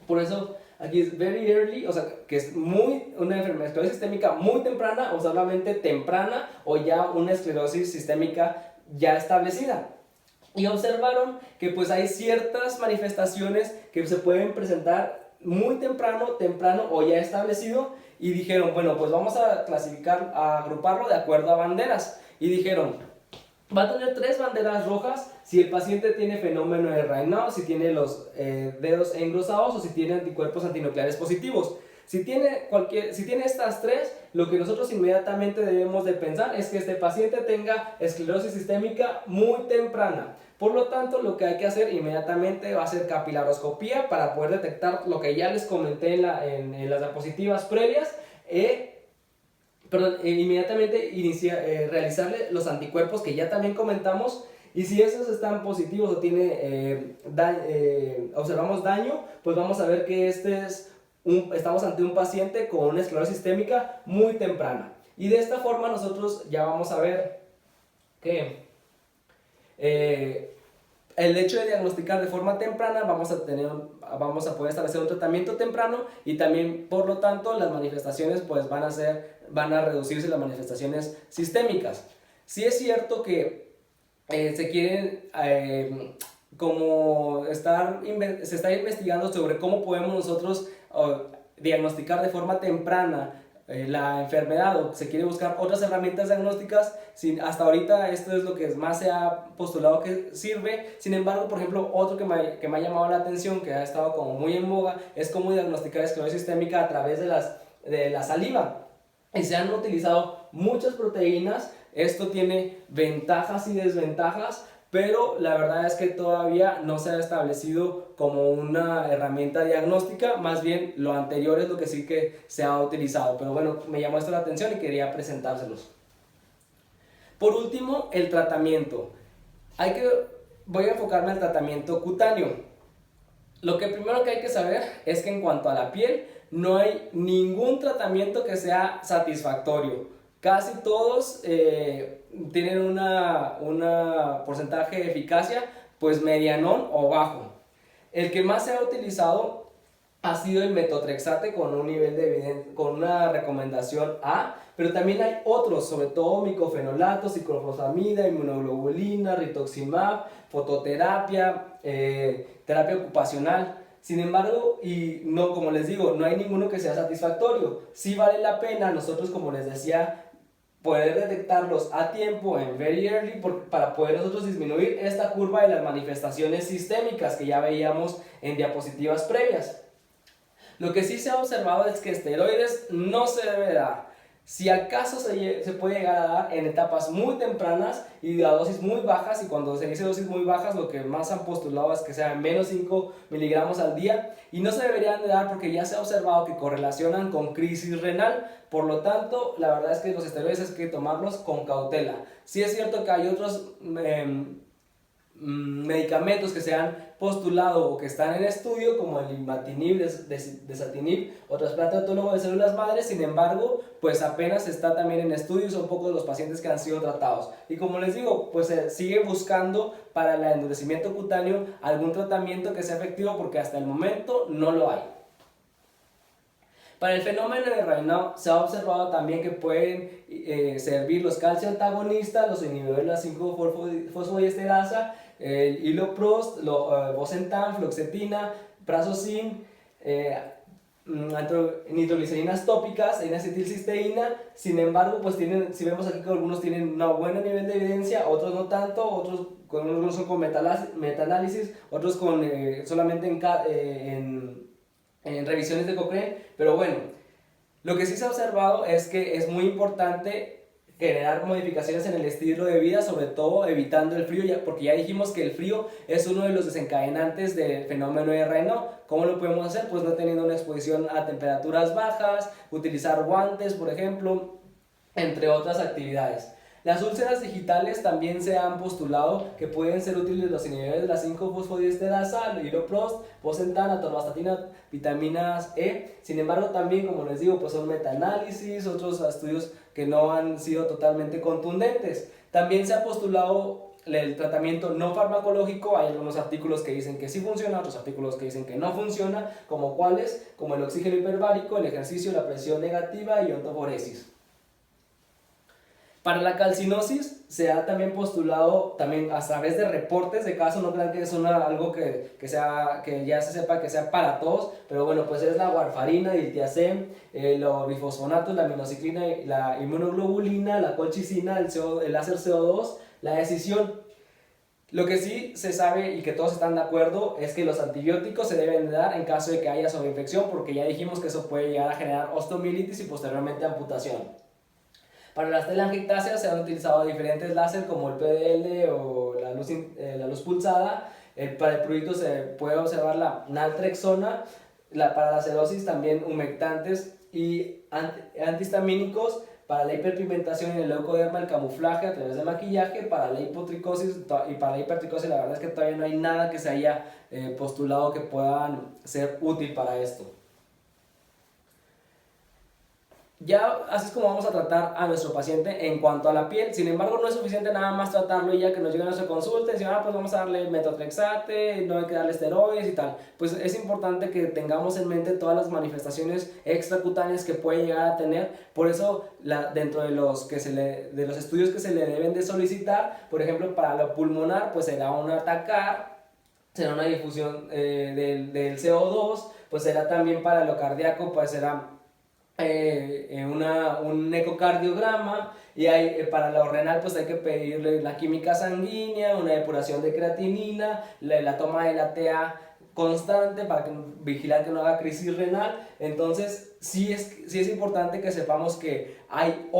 Por eso aquí es very early, o sea, que es una enfermedad esclerosis sistémica muy temprana, o solamente temprana, o ya una esclerosis sistémica ya establecida. Y observaron que pues hay ciertas manifestaciones que se pueden presentar muy temprano o ya establecido, y dijeron, bueno, pues vamos a agruparlo de acuerdo a banderas. Y dijeron, va a tener 3 banderas rojas si el paciente tiene fenómeno de Raynaud, si tiene los dedos engrosados o si tiene anticuerpos antinucleares positivos. Si tiene estas 3, lo que nosotros inmediatamente debemos de pensar es que este paciente tenga esclerosis sistémica muy temprana. Por lo tanto, lo que hay que hacer inmediatamente va a ser capilaroscopía para poder detectar lo que ya les comenté en las diapositivas previas. Inmediatamente realizarle los anticuerpos que ya también comentamos, y si esos están positivos o observamos daño, pues vamos a ver que estamos ante un paciente con una esclerosis sistémica muy temprana. Y de esta forma nosotros ya vamos a ver que el hecho de diagnosticar de forma temprana vamos a poder establecer un tratamiento temprano, y también por lo tanto las manifestaciones pues van a reducirse, las manifestaciones sistémicas. Sí es cierto que se quieren se está investigando sobre cómo podemos nosotros diagnosticar de forma temprana la enfermedad, o se quiere buscar otras herramientas diagnósticas. Hasta ahorita esto es lo que más se ha postulado que sirve. Sin embargo, por ejemplo, otro que me ha llamado la atención, que ha estado como muy en boga, es cómo diagnosticar esclerosis sistémica a través de la saliva. Y se han utilizado muchas proteínas. Esto tiene ventajas y desventajas, pero la verdad es que todavía no se ha establecido como una herramienta diagnóstica. Más bien lo anterior es lo que sí que se ha utilizado, pero bueno, me llamó esto la atención y quería presentárselos. Por último, el tratamiento. Voy a enfocarme al tratamiento cutáneo. Lo que primero que hay que saber es que en cuanto a la piel, no hay ningún tratamiento que sea satisfactorio. Casi todos tienen una porcentaje de eficacia pues medianón o bajo. El que más se ha utilizado ha sido el metotrexate con un nivel con una recomendación A, pero también hay otros, sobre todo micofenolato, ciclofosfamida, inmunoglobulina, rituximab, fototerapia, terapia ocupacional. Sin embargo, como les digo, no hay ninguno que sea satisfactorio. Sí vale la pena nosotros, como les decía, poder detectarlos a tiempo en very early para poder nosotros disminuir esta curva de las manifestaciones sistémicas que ya veíamos en diapositivas previas. Lo que sí se ha observado es que esteroides no se debe dar. Si acaso se puede llegar a dar en etapas muy tempranas y a dosis muy bajas, y cuando se dice dosis muy bajas, lo que más han postulado es que sean menos 5 miligramos al día, y no se deberían de dar porque ya se ha observado que correlacionan con crisis renal. Por lo tanto, la verdad es que los esteroides hay que tomarlos con cautela. Sí es cierto que hay otros medicamentos que se han postulado o que están en estudio, como el imatinib, desatinib o trasplante autónomo de células madres. Sin embargo, pues apenas está también en estudio, son pocos los pacientes que han sido tratados. Y como les digo, pues se sigue buscando para el endurecimiento cutáneo algún tratamiento que sea efectivo, porque hasta el momento no lo hay. Para el fenómeno de Raynaud se ha observado también que pueden servir los calcio antagonistas, los inhibidores de la 5-fosfodiesterasa, el iloprost, bosentan, fluoxetina, prazosin, nitroglicerinas tópicas, N-acetilcisteína. Sin embargo, pues si vemos aquí que algunos tienen un buen nivel de evidencia, otros no tanto, algunos son con metaanálisis, otros con, solamente en revisiones de Cochrane. Pero bueno, lo que sí se ha observado es que es muy importante generar modificaciones en el estilo de vida, sobre todo evitando el frío, porque ya dijimos que el frío es uno de los desencadenantes del fenómeno de Raynaud. ¿Cómo lo podemos hacer? Pues no teniendo una exposición a temperaturas bajas, utilizar guantes, por ejemplo, entre otras actividades. Las úlceras digitales también se han postulado que pueden ser útiles los inhibidores de la 5-fosfodiesterasa, el iloprost, bosentan, atorvastatina, vitaminas E. Sin embargo, también, como les digo, pues son metaanálisis, otros estudios que no han sido totalmente contundentes. También se ha postulado el tratamiento no farmacológico. Hay algunos artículos que dicen que sí funciona, otros artículos que dicen que no funciona, como cuáles, como el oxígeno hiperbárico, el ejercicio, la presión negativa y ontoforesis. Para la calcinosis se ha también postulado también a través de reportes de casos. No crean que es algo que ya se sepa que sea para todos, pero bueno, pues es la warfarina, diltiazem, los bifosfonatos, la aminociclina, la inmunoglobulina, la colchicina, el láser CO2, la decisión. Lo que sí se sabe y que todos están de acuerdo es que los antibióticos se deben dar en caso de que haya sobreinfección, porque ya dijimos que eso puede llegar a generar osteomielitis y posteriormente amputación. Para las telangiectasias se han utilizado diferentes láser como el PDL o la luz pulsada. Para el prurito se puede observar la naltrexona. Para la acidosis también humectantes y antihistamínicos. Para la hiperpigmentación y el leucoderma, el camuflaje a través de maquillaje. Para la hipotricosis y para la hipertricosis, la verdad es que todavía no hay nada que se haya postulado que puedan ser útil para esto. Ya así es como vamos a tratar a nuestro paciente en cuanto a la piel. Sin embargo, no es suficiente nada más tratarlo y ya que nos llega a nuestra consulta y decimos, pues vamos a darle metotrexate, no hay que darle esteroides y tal. Pues es importante que tengamos en mente todas las manifestaciones extracutáneas que puede llegar a tener. Por eso, dentro de los estudios que se le deben de solicitar, por ejemplo, para lo pulmonar, pues será un atacar, será una difusión del CO2, pues será también para lo cardíaco, pues será un ecocardiograma. Y para lo renal pues hay que pedirle la química sanguínea, una depuración de creatinina, la toma de la TA constante para vigilar que no haga crisis renal. Entonces sí es importante que sepamos que hay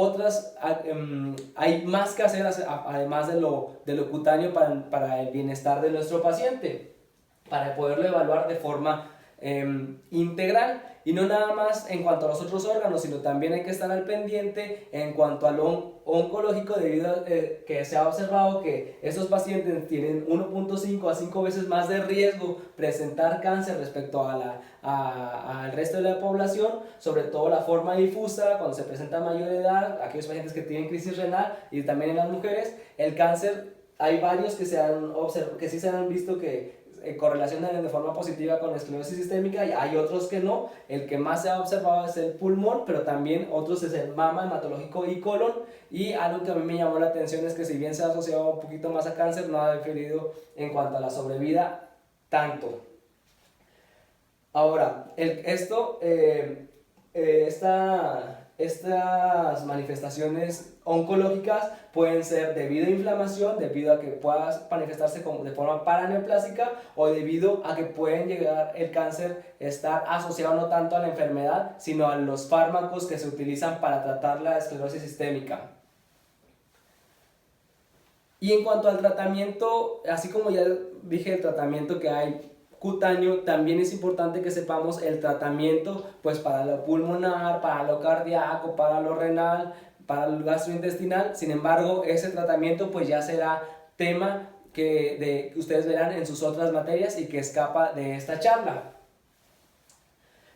hay más que hacer además de lo cutáneo para el bienestar de nuestro paciente, para poderlo evaluar de forma integral. Y no nada más en cuanto a los otros órganos, sino también hay que estar al pendiente en cuanto a lo oncológico, debido a que se ha observado que estos pacientes tienen 1.5 a 5 veces más de riesgo presentar cáncer respecto al resto de la población, sobre todo la forma difusa, cuando se presenta a mayor edad, aquellos pacientes que tienen crisis renal, y también en las mujeres. El cáncer, hay varios que sí se han visto que correlacionan de forma positiva con la esclerosis sistémica, y hay otros que no. El que más se ha observado es el pulmón, pero también otros es el mama, hematológico y colon. Y algo que a mí me llamó la atención es que si bien se ha asociado un poquito más a cáncer, no ha diferido en cuanto a la sobrevida tanto. Ahora, estas manifestaciones oncológicas pueden ser debido a inflamación, debido a que pueda manifestarse de forma paraneoplásica, o debido a que pueden llegar el cáncer estar asociado no tanto a la enfermedad, sino a los fármacos que se utilizan para tratar la esclerosis sistémica. Y en cuanto al tratamiento, así como ya dije el tratamiento que hay cutáneo, también es importante que sepamos el tratamiento pues para lo pulmonar, para lo cardíaco, para lo renal, para el gastrointestinal. Sin embargo, ese tratamiento pues ya será tema que ustedes verán en sus otras materias y que escapa de esta charla.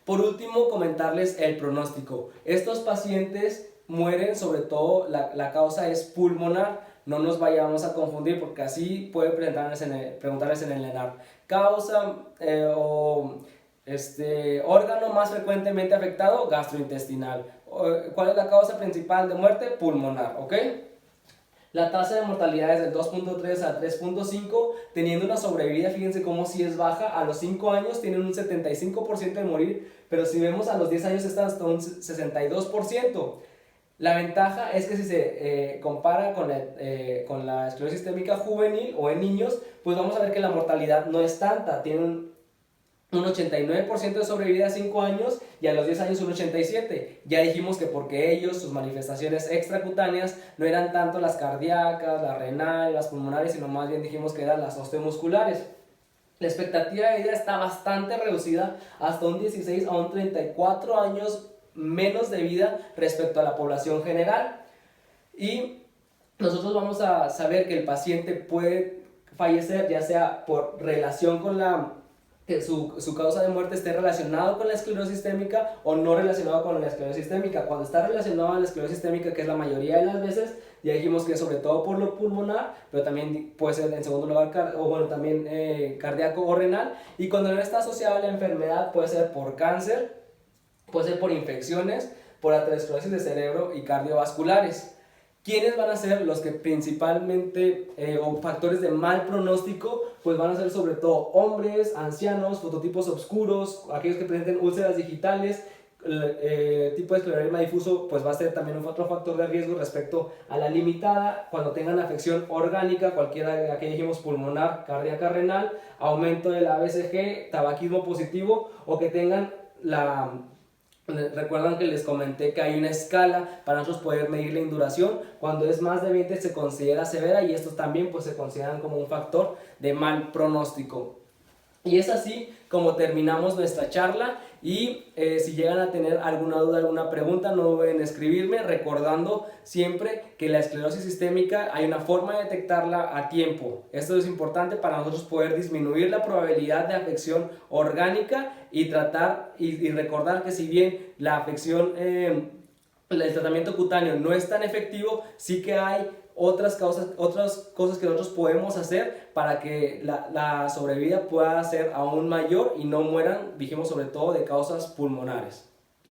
Por último, comentarles el pronóstico. Estos pacientes mueren, sobre todo la causa es pulmonar. No nos vayamos a confundir, porque así puede preguntarles en el ENAR. Causa Órgano más frecuentemente afectado, gastrointestinal. ¿Cuál es la causa principal de muerte? Pulmonar, ¿ok? La tasa de mortalidad es del 2.3 a 3.5, teniendo una sobrevida, fíjense cómo si es baja, a los 5 años tienen un 75% de morir, pero si vemos a los 10 años está hasta un 62%. La ventaja es que si se compara con la esclerosis sistémica juvenil o en niños, pues vamos a ver que la mortalidad no es tanta, tienen un 89% de sobrevida a 5 años y a los 10 años un 87%. Ya dijimos que porque ellos, sus manifestaciones extracutáneas no eran tanto las cardíacas, las renales, las pulmonares, sino más bien dijimos que eran las osteomusculares. La expectativa de vida está bastante reducida, hasta un 16 a un 34 años menos de vida respecto a la población general. Y nosotros vamos a saber que el paciente puede fallecer ya sea por relación con que su causa de muerte esté relacionado con la esclerosis sistémica o no relacionado con la esclerosis sistémica. Cuando está relacionado a la esclerosis sistémica, que es la mayoría de las veces, ya dijimos que es sobre todo por lo pulmonar, pero también puede ser en segundo lugar, también cardíaco o renal. Y cuando no está asociado a la enfermedad, puede ser por cáncer, puede ser por infecciones, por aterosclerosis de cerebro y cardiovasculares. ¿Quiénes van a ser los que principalmente, o factores de mal pronóstico? Pues van a ser sobre todo hombres, ancianos, fototipos oscuros, aquellos que presenten úlceras digitales, tipo de escleroderma difuso, pues va a ser también otro factor de riesgo respecto a la limitada. Cuando tengan afección orgánica, cualquiera de la que dijimos, pulmonar, cardíaca, renal, aumento del ABCG, tabaquismo positivo, o que tengan Recuerdan que les comenté que hay una escala para nosotros poder medir la induración. Cuando es más de 20 se considera severa y estos también pues se consideran como un factor de mal pronóstico. Y es así como terminamos nuestra charla y si llegan a tener alguna duda, alguna pregunta, no duden en escribirme, recordando siempre que la esclerosis sistémica hay una forma de detectarla a tiempo. Esto es importante para nosotros poder disminuir la probabilidad de afección orgánica y tratar y recordar que si bien la afección, el tratamiento cutáneo no es tan efectivo, sí que hay otras cosas que nosotros podemos hacer para que la sobrevida pueda ser aún mayor y no mueran, dijimos, sobre todo de causas pulmonares.